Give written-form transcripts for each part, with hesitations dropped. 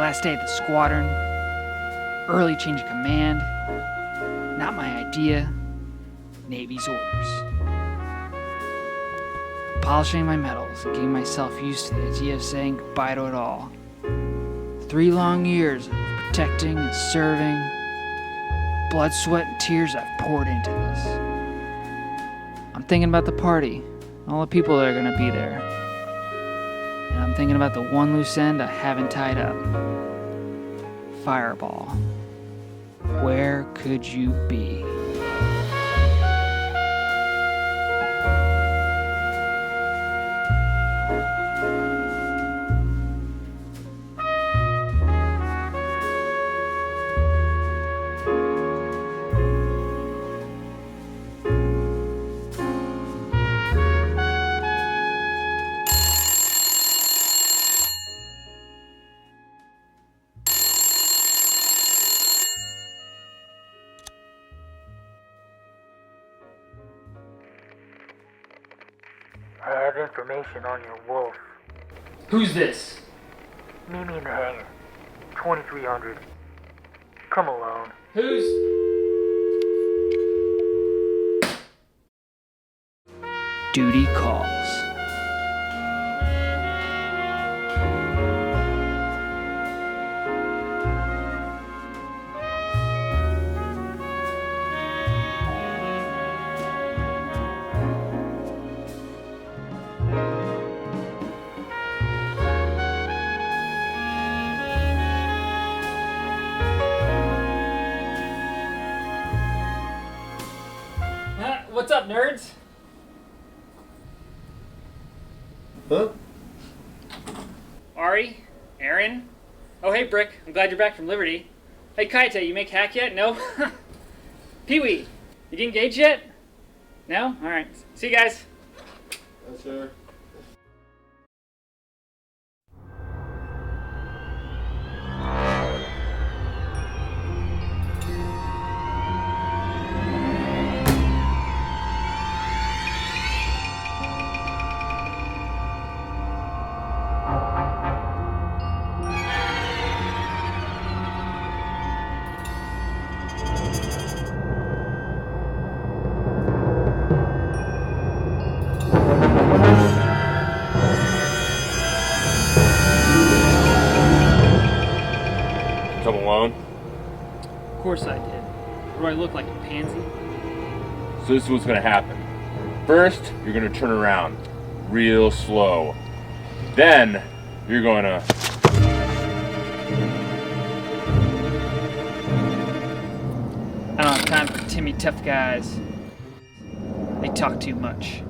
last day at the squadron. Early change of command. Not my idea. Navy's orders. Polishing my medals and getting myself used to the idea of saying goodbye to it all. 3 long years of protecting and serving. Blood, sweat, and tears I've poured into this. I'm thinking about the party, all the people that are gonna be there. And I'm thinking about the one loose end I haven't tied up. Fireball. Where could you be? I have information on your wolf. Who's this? Meet me in the hangar. 2300. Come alone. Who's... Duty calls. What's up, nerds? Huh? Ari? Aaron? Oh, hey, Brick. I'm glad you're back from Liberty. Hey, Kaite, you make hack yet? No? Pee-wee, you get engaged yet? No? Alright. See you guys. Yes, sir. Come alone? Of course I did. Do I look like a pansy? So this is what's gonna happen. First, you're gonna turn around real slow. Then, you're gonna... I don't have time for Timmy tough guys. They talk too much.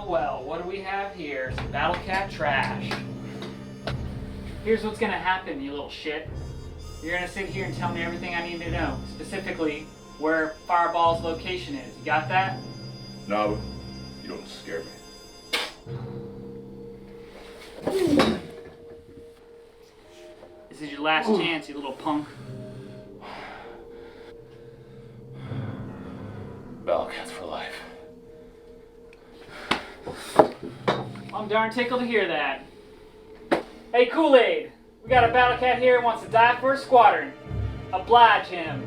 Well, what do we have here? Some Battle Cat trash. Here's what's gonna happen, you little shit. You're gonna sit here and tell me everything I need to know, specifically where Fireball's location is. You got that? No, you don't scare me. This is your last chance, you little punk. Bellcats for life. I'm darn tickled to hear that. Hey, Kool-Aid! We got a Battle Cat here who wants to die for a squadron. Oblige him.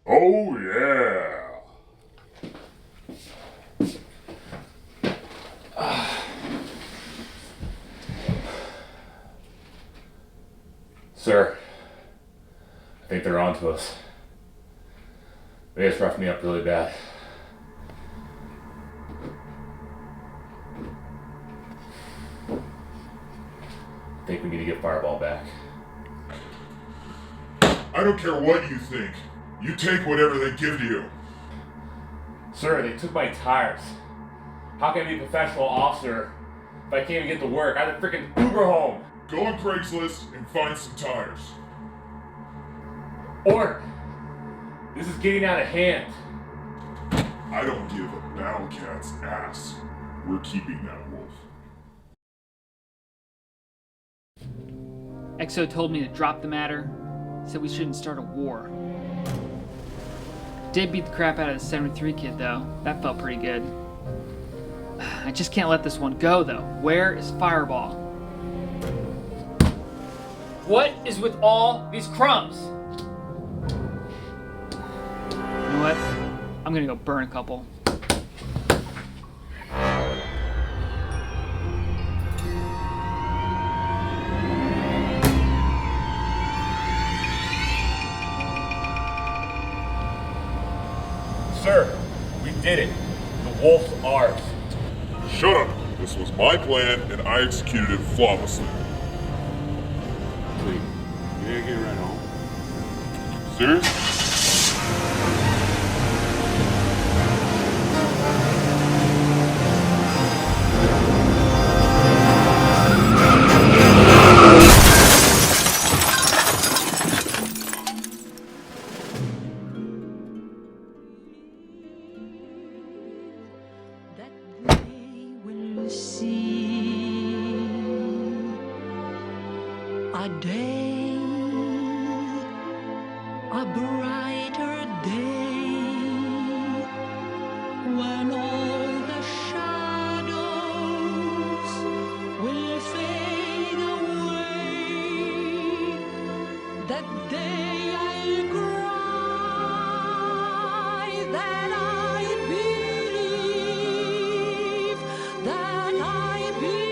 Oh yeah! Sir, I think they're onto us. They just roughed me up really bad. I think we need to get Fireball back. I don't care what you think. You take whatever they give to you. Sir, they took my tires. How can I be a professional officer if I can't even get to work? I have to freaking Uber home. Go on Craigslist and find some tires. Or, this is getting out of hand. I don't give a battle cat's ass. We're keeping that wolf. Exo told me to drop the matter, said we shouldn't start a war. Did beat the crap out of the 73 kid though. That felt pretty good. I just can't let this one go though. Where is Fireball? What is with all these crumbs? You know what? I'm gonna go burn a couple. Sir, we did it. The wolf's ours. Shut up! This was my plan and I executed it flawlessly. Sweet. You're gonna get right home. Serious? That they will see a day, a brighter day, when all the shadows will fade away. That day I'll cry that I believe, that I believe.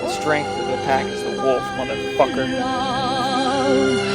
The strength of the pack is the wolf, motherfucker. Love